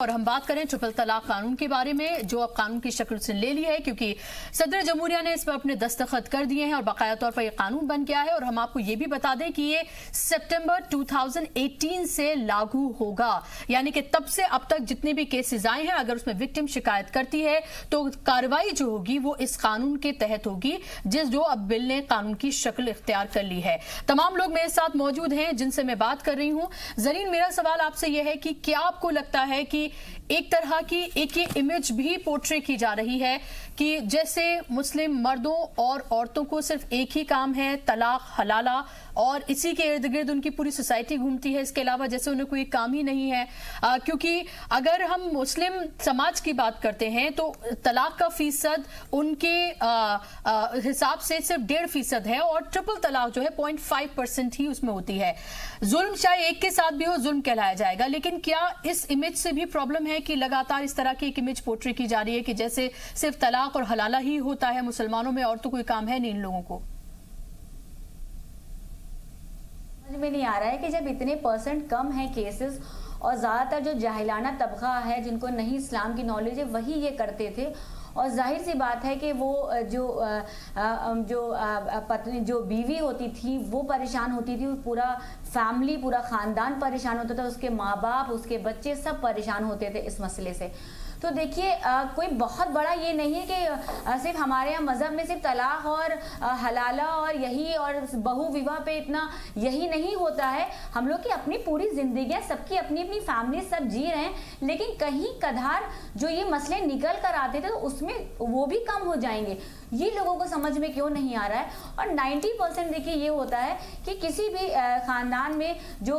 और हम बात करें ट्रिपल तलाक कानून के बारे में, जो अब कानून की शक्ल से ले लिया है क्योंकि सदर जमहूरिया ने इस पर अपने दस्तखत कर दिए हैं और बाकायदा तौर पर यह कानून बन गया है। और हम आपको ये भी बता दें कि ये सितंबर 2018 से लागू होगा, यानी कि तब से अब तक जितने भी केसेस आए हैं, अगर उसमें विक्टिम शिकायत करती है तो कार्रवाई जो होगी वो इस कानून के तहत होगी, जो अब बिल ने कानून की शक्ल इख्तियार कर ली है। तमाम लोग मेरे साथ मौजूद हैं जिनसे मैं बात कर रही हूं। जरीन, मेरा सवाल आपसे यह है कि क्या आपको लगता है कि एक तरह की एक ये इमेज भी पोर्ट्रे की जा रही है कि जैसे मुस्लिम मर्दों और औरतों को सिर्फ एक ही काम है, तलाक हलाला, और इसी के इर्द गिर्द उनकी पूरी सोसाइटी घूमती है, इसके अलावा जैसे उन्हें कोई काम ही नहीं है। क्योंकि अगर हम मुस्लिम समाज की बात करते हैं तो तलाक का फीसद उनके हिसाब से सिर्फ 1.5% है और ट्रिपल तलाक जो है 0.5% ही उसमें होती है। जुल्म चाहे एक के साथ भी हो, जुल्म कहलाया जाएगा। लेकिन क्या इस इमेज से भी प्रॉब्लम है कि लगातार इस तरह की एक इमेज पोर्ट्रे की जा रही है कि जैसे सिर्फ तलाक और हलाला ही होता है मुसलमानों में, और तो कोई काम है नहीं इन लोगों को? समझ में नहीं आ रहा है कि जब इतने % कम है केसेस और ज़्यादातर जो जाहिलाना तबका है जिनको नहीं इस्लाम की नॉलेज है वही ये करते थे, और जाहिर सी बात है कि वो जो पत्नी जो बीवी होती थी वो परेशान होती थी, पूरा फैमिली पूरा ख़ानदान परेशान होता था, उसके माँ बाप उसके बच्चे सब परेशान होते थे इस मसले से। तो देखिए कोई बहुत बड़ा ये नहीं है कि सिर्फ हमारे यहाँ मज़हब में सिर्फ तलाक और हलाला और यही और बहु विवाह पे इतना यही नहीं होता है। हम लोग की अपनी पूरी ज़िंदगी, सबकी अपनी अपनी फैमिली, सब जी रहे हैं, लेकिन कहीं कधार जो ये मसले निकल कर आते थे तो उसमें वो भी कम हो जाएंगे, ये लोगों को समझ में क्यों नहीं आ रहा है। और 90% देखिए ये होता है कि किसी भी ख़ानदान में जो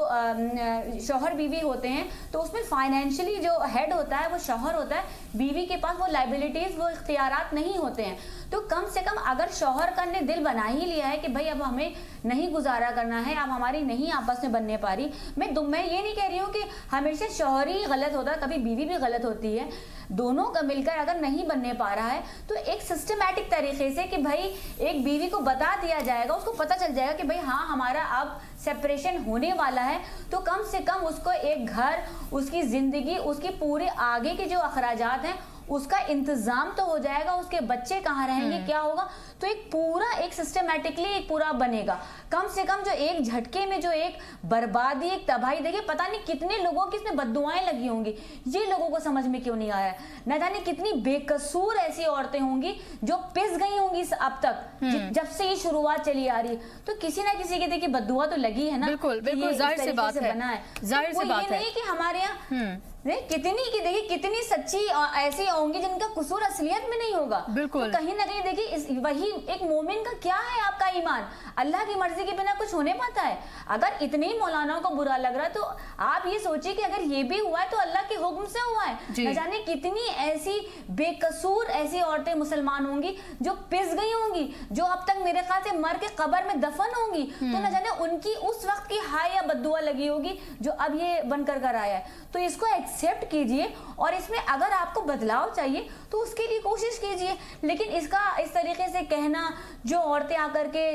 शौहर बीवी होते हैं तो उसमें फाइनेंशियली जो हेड होता है वो शौहर होता है, बीवी के पास वो लाइबिलिटीज वो इख्तियारात नहीं होते हैं। तो कम से कम अगर शौहर का ने दिल बना ही लिया है कि भाई अब हमें नहीं गुजारा करना है, अब हमारी नहीं आपस में बनने पा रही, मैं ये नहीं कह रही हूँ कि हमेशा शौहर ही गलत होता है, कभी बीवी भी गलत होती है, दोनों का मिलकर अगर नहीं बनने पा रहा है तो एक सिस्टमैटिक तरीके से कि भाई एक बीवी को बता दिया जाएगा, उसको पता चल जाएगा कि भाई हाँ हमारा अब सेपरेशन होने वाला है, तो कम से कम उसको एक घर, उसकी ज़िंदगी, उसकी पूरे आगे के जो अखराजात हैं उसका इंतजाम तो हो जाएगा, उसके बच्चे कहाँ रहेंगे, क्या होगा, तो एक सिस्टमैटिकली एक पूरा बनेगा। कम से कम जो एक झटके में जो एक बर्बादी, एक तबाही, देखिए पता नहीं कितने लोगों की इसमें बद्दुआएं लगी होंगी, ये लोगों को समझ में क्यों नहीं आया। न जाने कितनी बेकसूर ऐसी औरतें होंगी जो पिस गई होंगी अब तक, जब से ये शुरुआत चली आ रही है, तो किसी ना किसी की देखिए बद्दुआ तो लगी है ना। बिल्कुल बिल्कुल, जाहिर सी बात है, जाहिर सी बात है कि हमारे यहाँ देखिए कितनी सच्ची ऐसी होंगी जिनका कसूर असलियत में नहीं होगा। बिल्कुल, तो कहीं ना कहीं देखिए वही एक मोमिन का क्या है, आपका ईमान अल्लाह की मर्जी के बिना कुछ होने पाता है। अगर इतने ही मौलानाओं को बुरा लग रहा है तो आप ये सोचिए कि अगर ये भी हुआ है तो अल्लाह के हुक्म से हुआ है। न जाने कितनी ऐसी बेकसूर ऐसी औरतें मुसलमान होंगी जो पिस गई होंगी, जो अब तक मेरे ख्याल से मर के कब्र में दफन होंगी, तो न जाने उनकी उस वक्त की हाय या बद्दुआ लगी होगी जो अब ये बनकर कर आया है। तो इसको एक्सेप्ट कीजिए और इसमें अगर आपको बदलाव चाहिए तो उसके लिए कोशिश कीजिए, लेकिन इसका इस तरीके से कहना, जो औरतें आकर के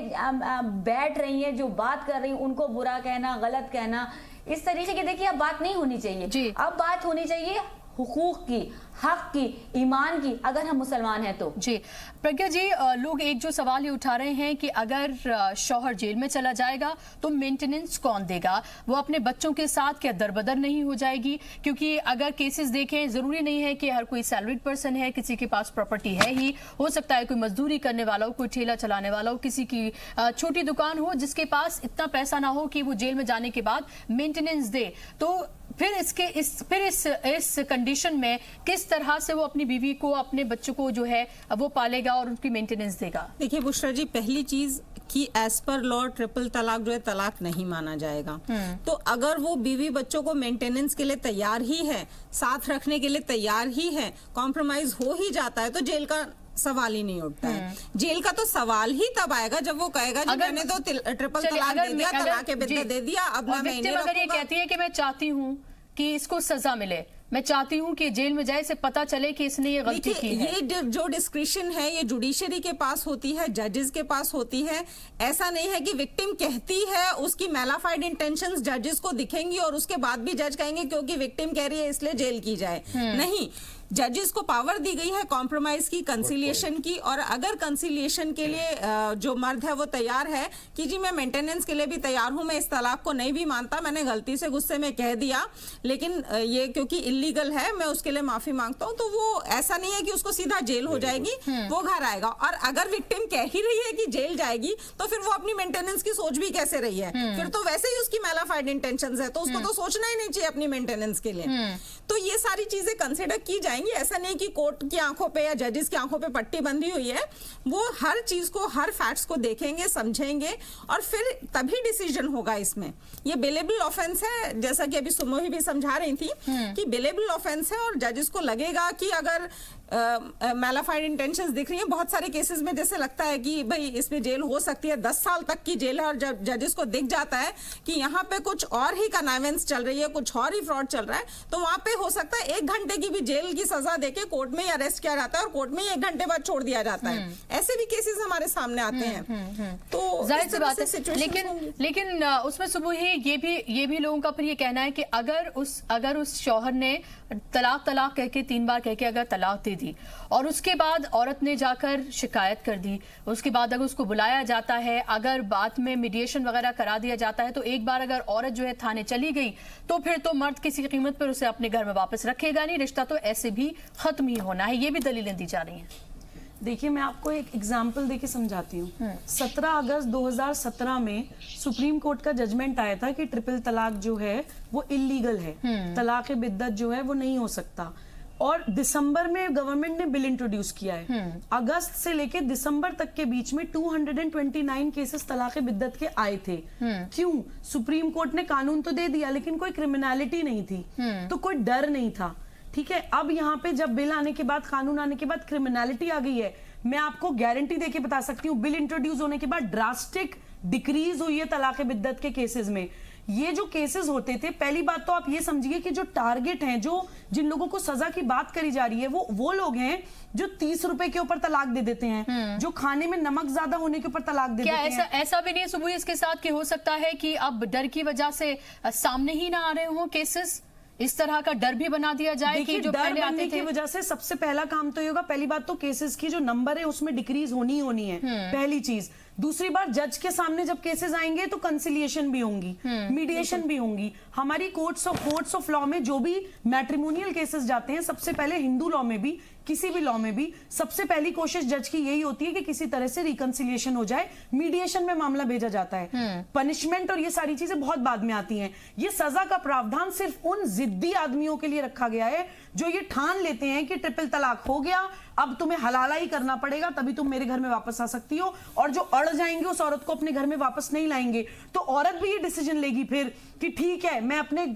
बैठ रही हैं, जो बात कर रही हैं, उनको बुरा कहना, गलत कहना, इस तरीके की देखिए अब बात नहीं होनी चाहिए। अब बात होनी चाहिए हुकूक की, हक की, ईमान की, अगर हम मुसलमान हैं तो। जी प्रज्ञा जी, लोग एक जो सवाल ये उठा रहे हैं कि अगर शौहर जेल में चला जाएगा तो मेंटेनेंस कौन देगा, वो अपने बच्चों के साथ क्या दरबदर नहीं हो जाएगी? क्योंकि अगर केसेस देखें, जरूरी नहीं है कि हर कोई सैलरीड पर्सन है, किसी के पास प्रॉपर्टी है ही, हो सकता है कोई मजदूरी करने वाला हो, कोई ठेला चलाने वाला हो, किसी की छोटी दुकान हो, जिसके पास इतना पैसा ना हो कि वो जेल में जाने के बाद मेंटेनेंस दे। तो फिर इस कंडीशन में किस तरह से वो अपनी बीवी को, अपने बच्चों को जो है वो पालेगा और उनकी मेंटेनेंस देगा? देखिए बुशरा जी, पहली चीज कि एज पर लॉ ट्रिपल तलाक जो है तलाक नहीं माना जाएगा। तो अगर वो बीवी बच्चों को मेंटेनेंस के लिए तैयार ही है, साथ रखने के लिए तैयार ही है, कॉम्प्रोमाइज हो ही जाता है, तो जेल का सवाल ही नहीं उठता है। जेल का तो सवाल ही तब आएगा जब वो कहेगा जी मैंने तो ट्रिपल तलाक दे दिया, तलाक के बिद्दत दे दिया, अब ना मैं अगर ये कहती है कि मैं चाहती हूँ कि इसको सजा मिले, मैं चाहती हूँ कि जेल में जाए, से पता चले कि इसने ये गलती की है। ये जो डिस्क्रिप्शन है ये जुडिशरी के पास होती है, जजेस के पास होती है। ऐसा नहीं है कि विक्टिम कहती है, उसकी मैलाफाइड इंटेंशंस जजेस को दिखेंगी और उसके बाद भी जज कहेंगे क्योंकि विक्टिम कह रही है इसलिए जेल की जाए। नहीं, जजेस को पावर दी गई है कॉम्प्रोमाइज की, कंसिलिएशन की, और अगर कंसिलिएशन के लिए जो मर्द है वो तैयार है कि जी मैं मेंटेनेंस के लिए भी तैयार हूं, मैं इस तलाक को नहीं भी मानता, मैंने गलती से गुस्से में कह दिया, लेकिन ये क्योंकि इलीगल है मैं उसके लिए माफी मांगता हूं, तो वो ऐसा नहीं है कि उसको सीधा जेल हो जाएगी, वो घर आएगा। और अगर विक्टिम कह ही रही है कि जेल जाएगी तो फिर वो अपनी मेंटेनेंस की सोच भी कैसे रही है, फिर तो वैसे ही उसकी मैलाफाइड इंटेंशंस है, तो उसको तो सोचना ही नहीं चाहिए अपनी मेंटेनेंस के लिए। तो ये सारी चीजें कंसिडर की जाएंगी। ऐसा नहीं कि कोर्ट की आंखों पे या जजेस की आंखों पे पट्टी बंधी हुई है, वो हर चीज को, हर फैक्ट्स को देखेंगे, समझेंगे और फिर तभी डिसीजन होगा। इसमें ये बेलेबल ऑफेंस है, जैसा कि अभी सुमोही भी समझा रही थी कि बेलेबल ऑफेंस है और जजेस को लगेगा कि अगर मैलाफाइड इंटेंशंस दिख रही हैं, बहुत सारे केसेस में जैसे लगता है कि भाई इसमें जेल हो सकती है, 10 साल तक की जेल है, और जब जजेस को दिख जाता है कि यहाँ पे कुछ और ही कनावेंस चल रही है, कुछ और ही फ्रॉड चल रहा है, तो वहां पे हो सकता है 1 घंटे की भी जेल की सजा देके कोर्ट में ही अरेस्ट किया जाता है और कोर्ट में ही 1 घंटे बाद छोड़ दिया जाता है। ऐसे भी केसेस हमारे सामने आते हैं। तो जाहिर सी बात है, लेकिन उसमें सुबह ही ये भी लोगों का फिर ये कहना है कि अगर उस शौहर ने तलाक कह के 3 बार कह के अगर तलाक दे दी और उसके बाद औरत ने जाकर शिकायत कर दी, उसके बाद अगर उसको बुलाया जाता है, अगर बाद में मीडिएशन वगैरह करा दिया जाता है, तो एक बार अगर औरत जो है थाने चली गई तो फिर तो मर्द किसी कीमत पर उसे अपने घर में वापस रखेगा नहीं, रिश्ता तो ऐसे भी खत्म ही होना है। ये भी दलीलें दी जा रही हैं। देखिए, मैं आपको एक एग्जाम्पल देके समझाती हूँ। 17 अगस्त 2017 में सुप्रीम कोर्ट का जजमेंट आया था कि ट्रिपल तलाक जो है वो इलीगल है, तलाक बिद्दत जो है वो नहीं हो सकता। और दिसंबर में गवर्नमेंट ने बिल इंट्रोड्यूस किया है। अगस्त से लेके दिसंबर तक के बीच में 229 केसेस तलाक बिद्दत के आए थे। क्यों? सुप्रीम कोर्ट ने कानून तो दे दिया लेकिन कोई क्रिमिनलिटी नहीं थी, तो कोई डर नहीं था। ठीक है, अब यहाँ पे जब बिल आने के बाद, कानून आने के बाद क्रिमिनलिटी आ गई है, मैं आपको गारंटी देके बता सकती हूँ, बिल इंट्रोड्यूस होने के बाद ड्रास्टिक डिक्रीज हुई है तलाक बिद्दत के केसेस में। ये जो केसेस होते थे, पहली बात तो आप ये समझिए कि जो टारगेट हैं, जो जिन लोगों को सजा की बात करी जा रही है, वो लोग हैं जो 30 रुपए के ऊपर तलाक दे देते हैं, जो खाने में नमक ज्यादा होने के ऊपर तलाक दे देते हैं। ऐसा भी नहीं है सुबह इसके साथ कि हो सकता है कि अब डर की वजह से सामने ही ना आ रहे हों केसेस, इस तरह का डर भी बना दिया जाए कि जो पहले आते थे की वजह से सबसे पहला काम तो ये होगा, पहली बात तो केसेस की जो नंबर है उसमें डिक्रीज होनी है, पहली चीज। दूसरी बात, जज के सामने जब केसेस आएंगे तो कंसिलिएशन भी होंगी, मीडिएशन भी होंगी। हमारी कोर्ट्स ऑफ लॉ में जो भी मैट्रिमोनियल केसेस जाते हैं, सबसे पहले हिंदू लॉ में भी, किसी भी लॉ में भी, सबसे पहली कोशिश जज की यही होती है कि किसी तरह से रिकंसिलिएशन हो जाए, मीडिएशन में मामला भेजा जाता है। पनिशमेंट और ये सारी चीजें बहुत बाद में आती हैं। ये सजा का प्रावधान सिर्फ उन जिद्दी आदमियों के लिए रखा गया है जो ये ठान लेते हैं कि ट्रिपल तलाक हो गया, अब तुम्हें हलाला ही करना पड़ेगा तभी तुम मेरे घर में वापस आ सकती हो, और जो अड़ जाएंगे उस औरत को अपने घर में वापस नहीं लाएंगे, तो औरत भी ये डिसीजन लेगी फिर कि ठीक है, मैं अपने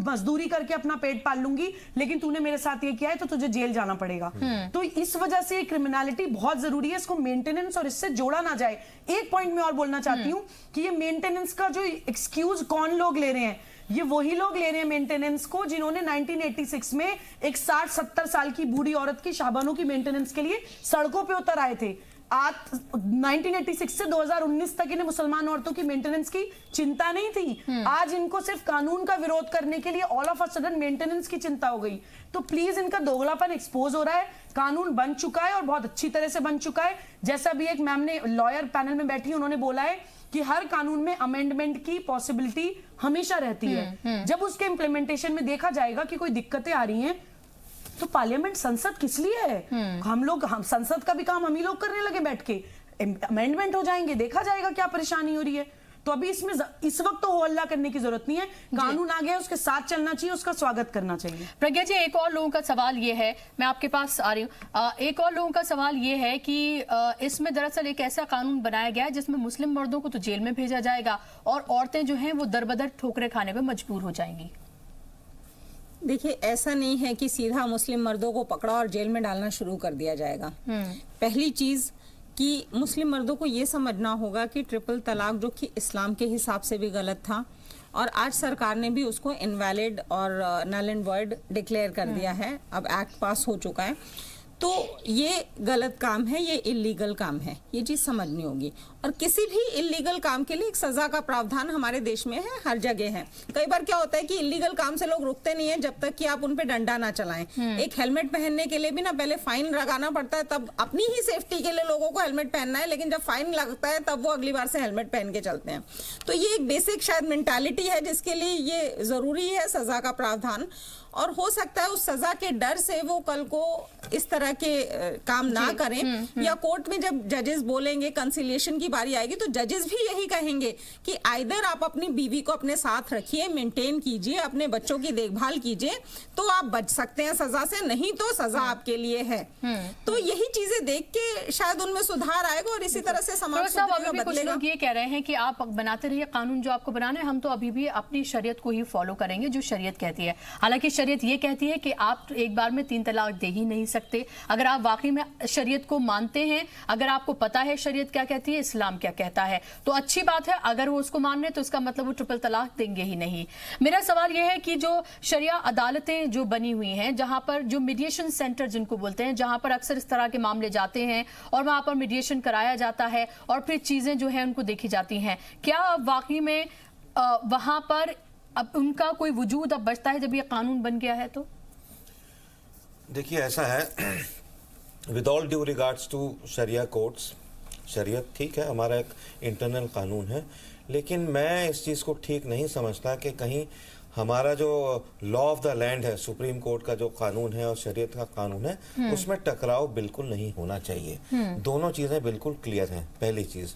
मजदूरी करके अपना पेट पाल लूंगी, लेकिन तूने मेरे साथ ये किया है तो तुझे जेल जाना पड़ेगा। तो इस वजह से क्रिमिनलिटी बहुत जरूरी है, इसको मेंटेनेंस और इससे जोड़ा ना जाए। एक पॉइंट मैं और बोलना चाहती हूँ कि ये मेंटेनेंस का जो एक्सक्यूज कौन लोग ले रहे हैं, ये वही लोग ले रहे हैं मेंटेनेंस को जिन्होंने 1986 में एक 60-70 साल की बूढ़ी औरत की शाबानों की मेंटेनेंस के लिए सड़कों पे उतर आए थे। आज 1986 से 2019 तक इन्हें मुसलमान औरतों की मेंटेनेंस की चिंता नहीं थी। आज इनको सिर्फ कानून का विरोध करने के लिए all of a sudden maintenance की चिंता हो गई। तो प्लीज, इनका दोगलापन एक्सपोज हो रहा है। कानून बन चुका है और बहुत अच्छी तरह से बन चुका है। जैसा भी एक मैम ने लॉयर पैनल में बैठी, उन्होंने बोला है कि हर कानून में अमेंडमेंट की पॉसिबिलिटी हमेशा रहती है। जब उसके इम्प्लीमेंटेशन में देखा जाएगा कि कोई दिक्कतें आ रही हैं, तो पार्लियामेंट, संसद किस लिए है? हम संसद का भी काम हम ही लोग करने लगे बैठ के, अमेंडमेंट हो जाएंगे, देखा जाएगा क्या परेशानी हो रही है। तो अभी इसमें इस वक्त तो हो हल्ला करने की जरूरत नहीं है, कानून आ गया, उसके साथ चलना चाहिए, उसका स्वागत करना चाहिए। प्रज्ञा जी, एक और लोगों का सवाल ये है, मैं आपके पास आ रही हूँ, एक और लोगों का सवाल ये है कि इसमें दरअसल एक ऐसा कानून बनाया गया है जिसमें मुस्लिम मर्दों को तो जेल में भेजा जाएगा और औरतें जो हैं वो दरबदर ठोकरें खाने पर मजबूर हो जाएंगी। देखिए, ऐसा नहीं है कि सीधा मुस्लिम मर्दों को पकड़ा और जेल में डालना शुरू कर दिया जाएगा। पहली चीज कि मुस्लिम मर्दों को ये समझना होगा कि ट्रिपल तलाक, जो कि इस्लाम के हिसाब से भी गलत था اور آج سرکار نے بھی اس کو انویلڈ اور نل اینڈ وائڈ ڈکلیئر کر دیا ہے. اب ایکٹ پاس ہو چکا ہے. تو یہ غلط کام ہے, یہ اللیگل کام ہے, یہ چیز سمجھنی ہوگی. اور کسی بھی اللیگل کام کے لیے ایک سزا کا پراودھان ہمارے دیش میں ہے, ہر جگہ ہے. کئی بار کیا ہوتا ہے کہ اللیگل کام سے لوگ رکتے نہیں ہیں جب تک کہ آپ ان پہ ڈنڈا نہ چلائیں. ایک ہیلمٹ پہننے کے لیے بھی نا پہلے فائن لگانا پڑتا ہے, تب اپنی ہی سیفٹی کے لیے لوگوں کو ہیلمٹ پہننا ہے, لیکن جب فائن لگتا ہے تب وہ اگلی بار سے ہیلمٹ پہن کے چلتے ہیں. تو یہ ایک بیسک شاید مینٹالٹی ہے جس کے لیے یہ ضروری ہے سزا کا پراودھان. اور ہو سکتا ہے اس سزا کے ڈر سے وہ کل کو اس طرح کے کام نہ کریں, یا کورٹ میں جب ججز بولیں گے کنسیلیشن کی باری آئے گی تو ججز بھی یہی کہیں گے کہ آئدر آپ اپنی بیوی کو اپنے ساتھ رکھیے, مینٹین کیجئے, اپنے بچوں کی دیکھ بھال کیجئے, تو آپ بچ سکتے ہیں سزا سے, نہیں تو سزا آپ کے لیے ہے. تو یہی چیزیں دیکھ کے شاید ان میں سدھار آئے گا اور اسی طرح سے سماج بدلے گا. یہ کہہ رہے ہیں کہ آپ بناتے رہیے قانون جو آپ کو بنانا ہے, ہم تو ابھی بھی اپنی شریعت کو ہی فالو کریں گے جو شریعت کہتی ہے. حالانکہ شریعت یہ کہتی ہے کہ آپ ایک بار میں 3 طلاق دے ہی نہیں سکتے. اگر آپ واقعی میں شریعت کو مانتے ہیں, اگر آپ کو پتا ہے شریعت کیا کہتی ہے, اسلام کیا کہتا ہے, تو اچھی بات ہے. اگر وہ اس کو مان رہے تو اس کا مطلب وہ ٹرپل طلاق دیں گے ہی نہیں. میرا سوال یہ ہے کہ جو شریعہ عدالتیں جو بنی ہوئی ہیں, جہاں پر جو میڈیشن سینٹر جن کو بولتے ہیں, جہاں پر اکثر اس طرح کے معاملے جاتے ہیں اور وہاں پر میڈیشن کرایا جاتا ہے اور پھر چیزیں جو ہیں ان کو دیکھی جاتی ہیں, کیا واقعی میں وہاں پر اب ان کا کوئی وجود اب بچتا ہے جب یہ قانون بن گیا ہے؟ تو دیکھیے ایسا ہے, with all due regards to Sharia courts, شریعت ٹھیک ہے ہمارا ایک انٹرنل قانون ہے, لیکن میں اس چیز کو ٹھیک نہیں سمجھتا کہ کہیں ہمارا جو لا آف دا لینڈ ہے, سپریم کورٹ کا جو قانون ہے اور شریعت کا قانون ہے, اس میں ٹکراؤ بالکل نہیں ہونا چاہیے. دونوں چیزیں بالکل کلیئر ہیں, پہلی چیز.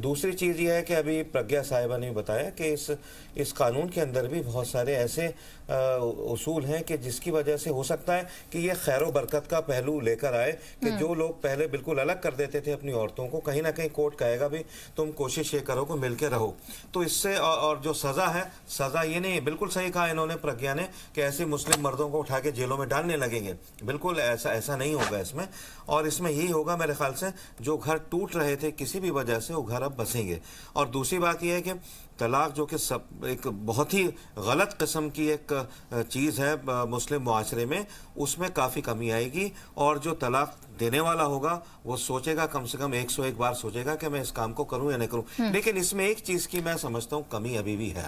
دوسری چیز یہ ہے کہ ابھی پرگیا صاحبہ نے بتایا کہ اس قانون کے اندر بھی بہت سارے ایسے اصول ہیں کہ جس کی وجہ سے ہو سکتا ہے کہ یہ خیر و برکت کا پہلو لے کر آئے, کہ جو لوگ پہلے بالکل الگ کر دیتے تھے اپنی عورتوں کو, کہیں نہ کہیں کورٹ کہے گا بھی تم کوشش یہ کرو کہ مل کے رہو. تو اس سے اور جو سزا ہے, سزا یہ نہیں, بالکل صحیح کہا انہوں نے پرگیا نے, کہ ایسے مسلم مردوں کو اٹھا کے جیلوں میں ڈالنے لگیں گے. بالکل ایسا نہیں ہوگا اس میں. اور اس میں یہی ہوگا میرے خیال سے, جو گھر ٹوٹ رہے تھے کسی بھی وجہ سے, وہ گھر اب بسیں گے. اور دوسری بات یہ ہے کہ طلاق جو کہ ایک بہت ہی غلط قسم کی ایک چیز ہے مسلم معاشرے میں, اس میں کافی کمی آئے گی. اور جو طلاق دینے والا ہوگا وہ سوچے گا, کم سے کم 101 بار سوچے گا کہ میں اس کام کو کروں یا نہیں کروں. لیکن اس میں ایک چیز کی میں سمجھتا ہوں کمی ابھی بھی ہے.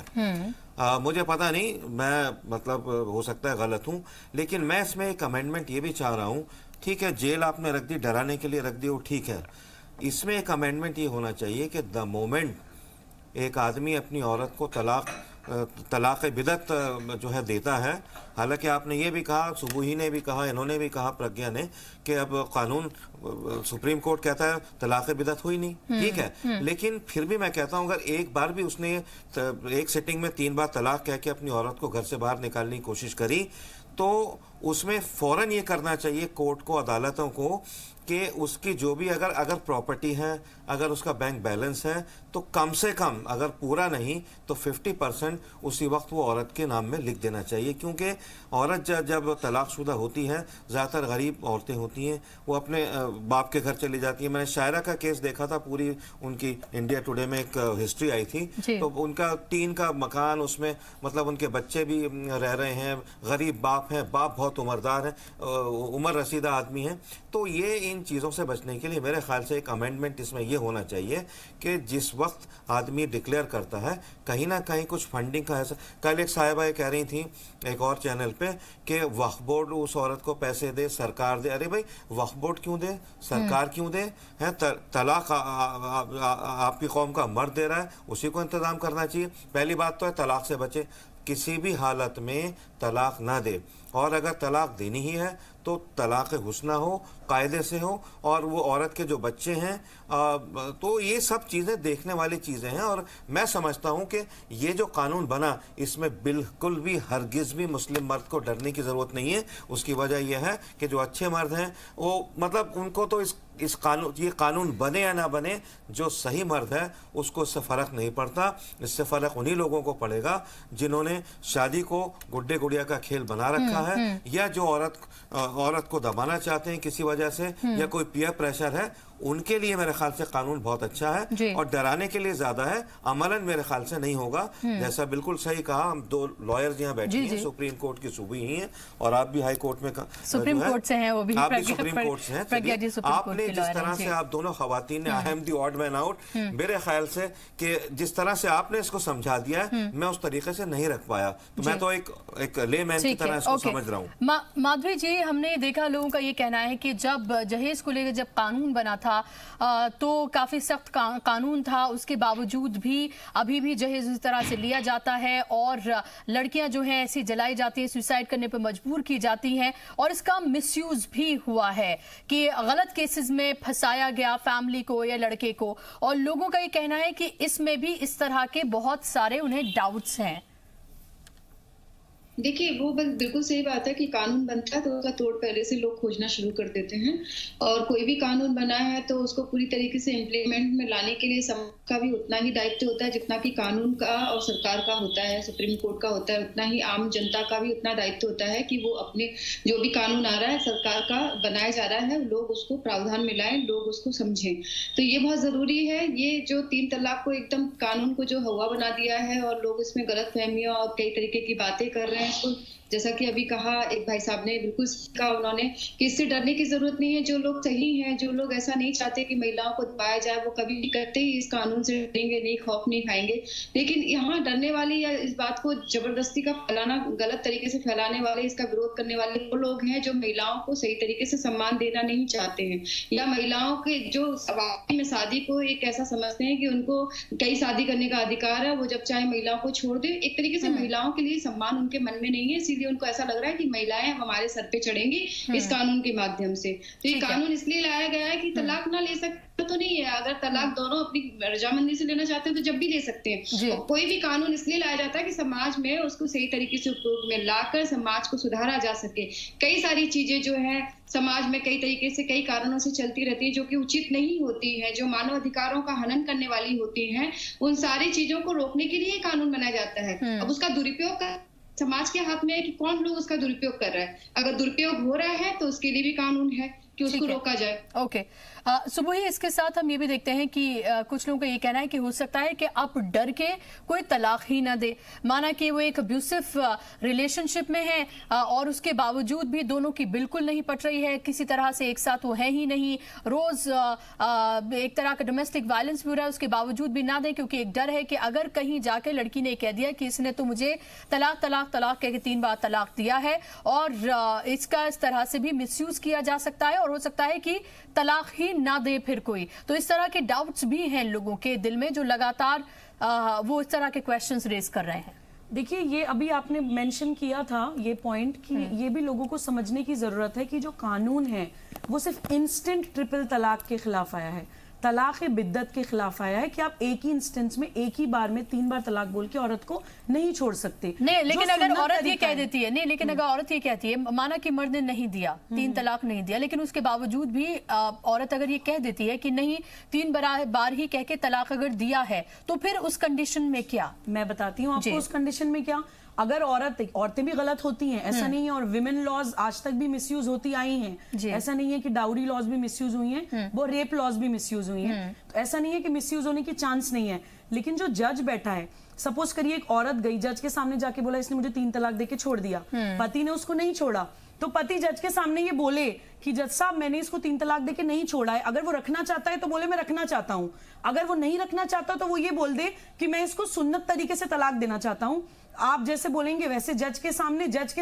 مجھے پتہ نہیں, میں مطلب ہو سکتا ہے غلط ہوں, لیکن میں اس میں ایک امینڈمنٹ یہ بھی چاہ رہا ہوں. ٹھیک ہے جیل آپ نے رکھ دی, ڈرانے کے لیے رکھ دی, وہ ٹھیک ہے. اس میں ایک امینڈمنٹ یہ ہونا چاہیے کہ دا مومنٹ ایک آدمی اپنی عورت کو طلاق بدعت جو ہے دیتا ہے, حالانکہ آپ نے یہ بھی کہا, صبوحی نے بھی کہا, انہوں نے بھی کہا, پرگیا نے, کہ اب قانون سپریم کورٹ کہتا ہے طلاق بدعت ہوئی نہیں, ٹھیک ہے. لیکن پھر بھی میں کہتا ہوں اگر ایک بار بھی اس نے ایک سیٹنگ میں 3 بار طلاق کہہ کے اپنی عورت کو گھر سے باہر نکالنے کی کوشش کری, تو اس میں فوراً یہ کرنا چاہیے کورٹ کو, عدالتوں کو, کہ اس کی جو بھی اگر پراپرٹی ہے, اگر اس کا بینک بیلنس ہے, تو کم سے کم اگر پورا نہیں تو 50% اسی وقت وہ عورت کے نام میں لکھ دینا چاہیے. کیونکہ عورت جب طلاق شدہ ہوتی ہے, زیادہ تر غریب عورتیں ہوتی ہیں, وہ اپنے باپ کے گھر چلی جاتی ہیں. میں نے شاعرہ کا کیس دیکھا تھا, پوری ان کی انڈیا ٹوڈے میں ایک ہسٹری آئی تھی, تو ان کا ٹین کا مکان, اس میں مطلب ان کے بچے بھی رہ رہے ہیں, غریب باپ ہیں, باپ بہت عمردار ہیں, عمر رسیدہ آدمی ہیں. تو یہ ان چیزوں سے بچنے کے لیے میرے خیال سے ایک امینڈمنٹ اس میں یہ ہونا چاہیے کہ جس وقت آدمی ڈکلیئر کرتا ہے کہیں نہ کہیں کچھ فنڈنگ کا ایسا. کل ایک صاحبہ یہ کہہ رہی تھیں ایک اور چینل پہ کہ وقف بورڈ اس عورت کو پیسے دے, سرکار دے. ارے بھائی وقف بورڈ کیوں دے, سرکار کیوں دے؟ طلاق آپ کی قوم کا مرد دے رہا ہے, اسی کو انتظام کرنا چاہیے. پہلی بات تو ہے طلاق سے بچے, کسی بھی حالت میں طلاق نہ دے, اور اگر طلاق دینی ہی ہے تو طلاق حسنہ ہو, قاعدے سے ہو, اور وہ عورت کے جو بچے ہیں, تو یہ سب چیزیں دیکھنے والی چیزیں ہیں. اور میں سمجھتا ہوں کہ یہ جو قانون بنا, اس میں بالکل بھی ہرگز بھی مسلم مرد کو ڈرنے کی ضرورت نہیں ہے. اس کی وجہ یہ ہے کہ جو اچھے مرد ہیں وہ مطلب ان کو تو یہ قانون بنے یا نہ بنے, جو صحیح مرد ہے اس کو اس سے فرق نہیں پڑتا. اس سے فرق انہی لوگوں کو پڑے گا جنہوں نے شادی کو گڈے گڑیا کا کھیل بنا رکھا ہے, یا جو عورت کو دبانا چاہتے ہیں کسی وجہ سے, یا کوئی پیئر پریشر ہے, उनके लिए मेरे ख्याल से कानून बहुत अच्छा है और डराने के लिए ज्यादा है, अमलन मेरे ख्याल से नहीं होगा। जैसा बिल्कुल सही कहा, हम दो लॉयर्स यहाँ बैठे हैं, सुप्रीम कोर्ट की सूबी ही हैं और आप भी हाई कोर्ट में सुप्रीम कोर्ट से हैं, वो भी आप भी सुप्रीम कोर्ट से हैं। आपने जिस तरह से आप दोनों खवातीन ने I am the odd man out, मेरे ख्याल से कि जिस तरह से आपने इसको समझा दिया है, मैं उस तरीके से नहीं रख पाया, तो मैं तो एक लेमैन की तरह इसको समझ रहा हूँ। माधवी जी, हमने देखा लोगों का ये कहना है कि जब जहेज को लेकर जब कानून बना था तो काफी सख्त कानून था, उसके बावजूद भी अभी भी जहेज इस तरह से लिया जाता है और लड़कियां जो हैं ऐसी जलाई जाती है, सुसाइड करने पर मजबूर की जाती हैं और इसका मिसयूज भी हुआ है कि गलत केसेस में फंसाया गया फैमिली को या लड़के को, और लोगों का ये कहना है कि इसमें भी इस तरह के बहुत सारे उन्हें डाउट्स हैं। देखिए, वो बिल्कुल सही बात है कि कानून बनता है तो उसका तोड़ पहले से लोग खोजना शुरू कर देते हैं, और कोई भी कानून बना है तो उसको पूरी तरीके से इम्प्लीमेंट में लाने के लिए समाज का भी उतना ही दायित्व होता है जितना कि कानून का और सरकार का होता है, सुप्रीम कोर्ट का होता है, उतना ही आम जनता का भी उतना दायित्व होता है कि वो अपने जो भी कानून आ रहा है सरकार का बनाया जा रहा है, लोग उसको प्रावधान में लाएं, लोग उसको समझें। तो ये बहुत जरूरी है। ये जो 3 तलाक को एकदम कानून को जो हवा बना दिया है और लोग इसमें गलत फहमियां और कई तरीके की बातें कर रहे हैं, जैसा कि अभी कहा एक भाई साहब ने, बिल्कुल कहा उन्होंने कि इससे डरने की जरूरत नहीं है। जो लोग सही हैं, जो लोग ऐसा नहीं चाहते कि महिलाओं को दबाया जाए, वो कभी भी करते ही इस कानून से डरेंगे नहीं, खौफ नहीं खाएंगे। लेकिन यहाँ डरने वाली या इस बात को जबरदस्ती का फैलाना, गलत तरीके से फैलाने वाले, इसका विरोध करने वाले वो लोग हैं जो महिलाओं को सही तरीके से सम्मान देना नहीं चाहते हैं, या महिलाओं के जो वाकई में शादी को एक ऐसा समझते हैं कि उनको कई शादी करने का अधिकार है, वो जब चाहे महिलाओं को छोड़ दे। एक तरीके से महिलाओं के लिए सम्मान उनके मन में नहीं है, इसीलिए उनको ऐसा लग रहा है कि महिलाएं हमारे सर पे चढ़ेंगी इस कानून के माध्यम से। तो ये कानून इसलिए लाया गया है कि तलाक ना ले सकते तो नहीं है, अगर तलाक दोनों अपनी रजामंदी से लेना चाहते हैं तो जब भी ले सकते हैं। कोई भी कानून इसलिए लाया जाता है कि समाज में उसको सही तरीके से उपयोग में लाकर समाज को सुधारा जा सके। कई सारी चीजें जो है समाज में कई तरीके से कई कारणों से चलती रहती है जो कि उचित नहीं होती है, जो मानव अधिकारों का हनन करने वाली होती हैं, उन सारी चीजों को रोकने के लिए कानून बनाया जाता है। अब उसका दुरुपयोग समाज के हाथ में है कि कौन लोग उसका दुरुपयोग कर रहा है। अगर दुरुपयोग हो रहा है तो उसके लिए भी कानून है कि उसको रोका जाए। ओके, सुबह ही इसके साथ हम ये भी देखते हैं कि कुछ लोगों का ये कहना है कि हो सकता है कि आप डर के कोई तलाक ही ना दे, माना कि वो एक अब्यूसिव रिलेशनशिप में है और उसके बावजूद भी दोनों की बिल्कुल नहीं पट रही है, किसी तरह से एक साथ वो है ही नहीं, रोज एक तरह का डोमेस्टिक वायलेंस भी हो रहा है, उसके बावजूद भी ना दे क्योंकि एक डर है कि अगर कहीं जाके लड़की ने कह दिया कि इसने तो मुझे तलाक तलाक तलाक कह के 3 बार तलाक दिया है और इसका इस तरह से भी मिसयूज किया जा सकता है और हो सकता है कि तलाक ही ना दे फिर कोई। तो इस तरह के डाउट्स भी हैं लोगों के दिल में जो लगातार वो इस तरह के क्वेश्चंस रेज कर रहे हैं। देखिए, ये अभी आपने मेंशन किया था ये पॉइंट कि ये भी लोगों को समझने की जरूरत है कि जो कानून है वो सिर्फ इंस्टेंट ट्रिपल तलाक के खिलाफ आया है, तलाक बिद्दत के खिलाफ आया है कि आप एक ही इंस्टेंस में एक ही बार में 3 बार तलाक बोल के औरत को नहीं छोड़ सकते। नहीं, लेकिन अगर औरत ये कह देती है, नहीं, लेकिन अगर औरत ये कहती है, माना कि मर्द ने नहीं दिया, 3 तलाक नहीं दिया, लेकिन उसके बावजूद भी औरत अगर ये कह देती है कि नहीं 3 बार ही कह के तलाक अगर दिया है तो फिर उस कंडीशन में क्या? मैं बताती हूँ आपको उस कंडीशन में क्या। अगर औरतें भी गलत होती हैं, ऐसा नहीं है, और विमेन लॉज आज तक भी मिसयूज होती आई हैं, ऐसा नहीं है कि डाउरी लॉज भी मिसयूज हुई हैं, वो रेप लॉज भी मिसयूज हुई हैं, तो ऐसा नहीं है कि मिसयूज होने की चांस नहीं है। लेकिन जो जज बैठा है, सपोज करिए एक औरत गई जज के सामने जाके बोला इसने मुझे 3 तलाक देके छोड़ दिया, पति ने उसको नहीं छोड़ा, तो पति जज के सामने ये बोले कि जज साहब मैंने इसको 3 तलाक देके नहीं छोड़ा है, अगर वो रखना चाहता है तो बोले मैं रखना चाहता हूं, अगर वो नहीं रखना चाहता तो वो ये बोल दे कि मैं इसको सुन्नत तरीके से तलाक देना चाहता हूं। आप जैसे बोलेंगे वैसे जज के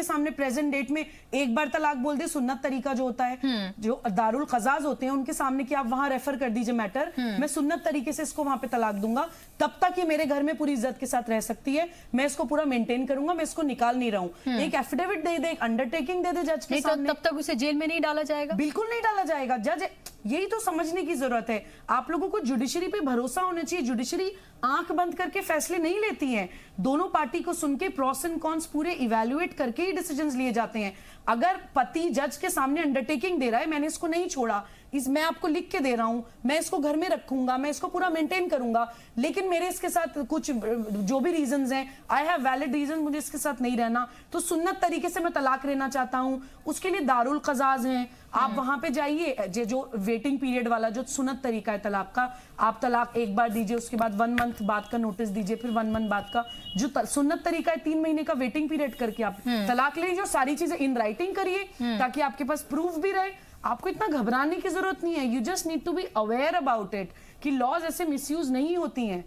सामने प्रेजेंट डेट में 1 बार तलाक बोल दे, सुन्नत तरीका जो होता है, जो दारुल क़ज़ाज़ होते हैं उनके सामने कि आप वहां रेफर कर दीजिए मैटर, मैं सुन्नत तरीके से इसको वहां पे तलाक दूंगा, तब तक ये मेरे घर में पूरी इज्जत के साथ रह सकती है, मैं इसको पूरा मेंटेन करूंगा, मैं इसको निकाल नहीं रहा हूं। एक एफिडेविट दे दे, एक अंडरटेकिंग दे दे जज के सामने, तब तक उसे जेल में नहीं डाला जाएगा? बिल्कुल नहीं डाला जाएगा। जज यही तो समझने की जरूरत है। आप लोगों को जुडिशरी पे भरोसा होना चाहिए। जुडिशरी आंख बंद करके फैसले नहीं लेती है, दोनों पार्टी को सुन के प्रॉस एंड कॉन्स पूरे इवैल्यूएट करके ही डिसीजंस लिए जाते हैं। अगर पति जज के सामने अंडरटेकिंग दे रहा है मैंने इसको नहीं छोड़ा, मैं आपको लिख के दे रहा हूं, मैं इसको घर में रखूंगा, मैं इसको पूरा मेंटेन करूंगा, लेकिन मेरे इसके साथ कुछ जो भी रीजंस हैं, आई हैव वैलिड रीजन मुझे इसके साथ नहीं रहना, तो सुन्नत तरीके से मैं तलाक लेना चाहता हूं, उसके लिए दारुल क़ज़ाज़ हैं, आप वहां पे जाइए, जो वेटिंग पीरियड वाला जो सुन्नत तरीका है तलाक का, आप तलाक एक बार दीजिए, उसके बाद 1 मंथ बाद का नोटिस दीजिए, फिर 1 मंथ बाद का जो सुन्नत तरीका है 3 महीने का वेटिंग पीरियड करके आप तलाक ले लीजिए, सारी चीजें इन राइटिंग करिए ताकि आपके पास प्रूफ भी रहे। आपको इतना घबराने की जरूरत नहीं है, you just need to be aware about it कि लॉज ऐसे मिसयूज नहीं होती हैं।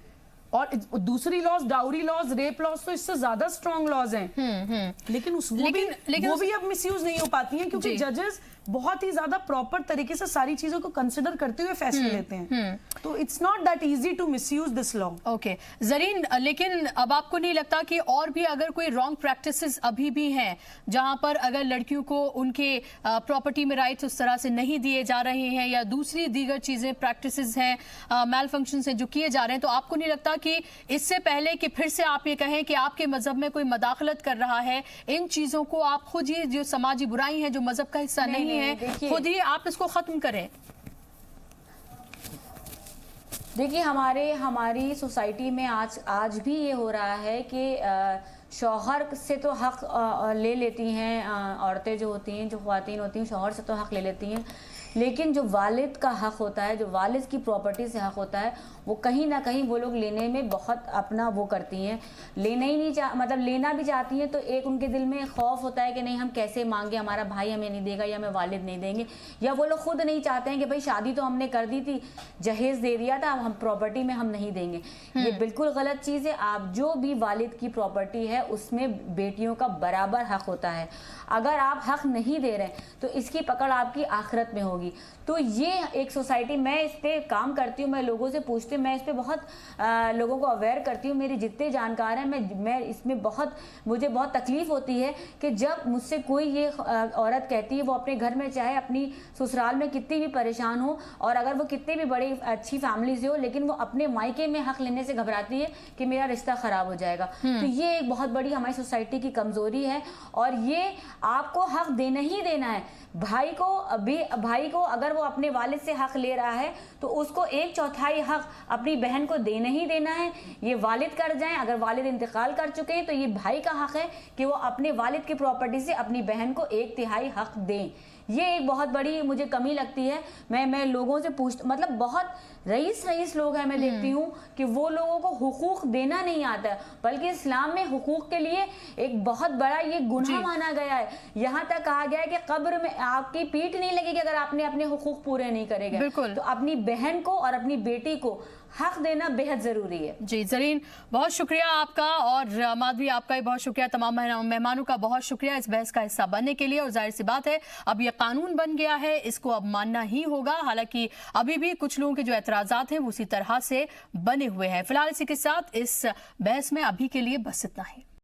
और दूसरी laws, dowry laws, rape laws तो इससे ज्यादा स्ट्रॉन्ग लॉज हैं, लेकिन वो भी अब मिसयूज नहीं हो पाती हैं क्योंकि जजेस बहुत ही ज्यादा प्रॉपर तरीके से सारी चीजों को कंसिडर करते हुए फैसले लेते हैं। तो it's not that easy to misuse this law. Okay Zareen, लेकिन अब आपको नहीं लगता कि और भी अगर कोई रॉन्ग प्रैक्टिसेस अभी भी हैं जहां पर अगर लड़कियों को उनके प्रॉपर्टी में राइट्स उस तरह से नहीं दिए जा रहे हैं या दूसरी दीगर चीजें प्रैक्टिसेस हैं, मैल फंक्शन से जो किए जा रहे हैं, तो आपको नहीं लगता कि इससे पहले कि फिर से आप ये कहें कि आपके मजहब में कोई मदाखलत कर रहा है, इन चीजों को आप खुद ही, जो समाजी बुराई है जो मजहब का हिस्सा नहीं है, खुद ही आप इसको खत्म करें? देखिए हमारी सोसाइटी में आज भी ये हो रहा है कि शौहर से तो हक ले लेती हैं औरतें जो होती हैं, जो ख्वातीन होती हैं, शौहर से तो हक ले लेती हैं, लेकिन जो वालिद का हक होता है, जो वालिद की प्रॉपर्टी से हक होता है, वो कहीं ना कहीं वो लोग लेने में बहुत अपना वो करती हैं। लेना ही नहीं मतलब लेना भी चाहती हैं तो एक उनके दिल में खौफ होता है कि नहीं हम कैसे मांगे, हमारा भाई हमें नहीं देगा या हमें वालिद नहीं देंगे, या वो लोग खुद नहीं चाहते हैं कि भाई शादी तो हमने कर दी थी, जहेज दे दिया था, हम प्रॉपर्टी में हम नहीं देंगे। ये बिल्कुल गलत चीज़ है। आप जो भी वालिद की प्रॉपर्टी है उसमें बेटियों का बराबर हक होता है। अगर आप हक नहीं दे रहे तो इसकी पकड़ आपकी आखिरत में होगी। तो ये एक सोसाइटी, मैं इस पे काम करती हूँ, मैं लोगों से पूछती हूँ, मैं इस पे बहुत लोगों को अवेयर करती हूँ, मेरे जितने जानकार हैं, मैं इसमें मुझे बहुत तकलीफ होती है कि जब मुझसे कोई ये औरत कहती है, वो अपने घर में चाहे अपनी ससुराल में कितनी भी परेशान हो और अगर वो कितनी भी बड़ी अच्छी फैमिली से हो, लेकिन वो अपने मायके में हक लेने से घबराती है कि मेरा रिश्ता खराब हो जाएगा। तो ये एक बहुत बड़ी हमारी सोसाइटी की कमजोरी है और ये आपको हक देना ही देना है। भाई को अगर वो अपने वालिद से हक ले रहा है तो उसको 1/4 हक अपनी बहन को देना ही देना है। ये वालिद कर जाएं, अगर वालिद इंतकाल कर चुके हैं तो ये भाई का हक है कि वो अपने वालिद की प्रॉपर्टी से अपनी बहन को 1/3 हक दें। ये एक बहुत बड़ी मुझे कमी लगती है। मैं लोगों से मतलब बहुत रईस लोग हैं, मैं देखती हूँ कि वो लोगों को हुकूक देना नहीं आता है, बल्कि इस्लाम में हुकूक के लिए एक बहुत बड़ा ये गुनाह माना गया है। यहाँ तक कहा गया है कि कब्र में आपकी पीठ नहीं लगेगी अगर आपने अपने हुकूक पूरे नहीं करेंगे। तो अपनी बहन को और अपनी बेटी को हक देना बेहद जरूरी है। जी ज़रीन, बहुत शुक्रिया आपका, और माधवी आपका भी बहुत शुक्रिया, तमाम मेहमानों का बहुत शुक्रिया इस बहस का हिस्सा बनने के लिए। और जाहिर सी बात है अब ये कानून बन गया है, इसको अब मानना ही होगा। हालांकि अभी भी कुछ लोगों के जो एतराजात हैं वो उसी तरह से बने हुए हैं। फिलहाल इसी के साथ इस बहस में अभी के लिए बस इतना ही।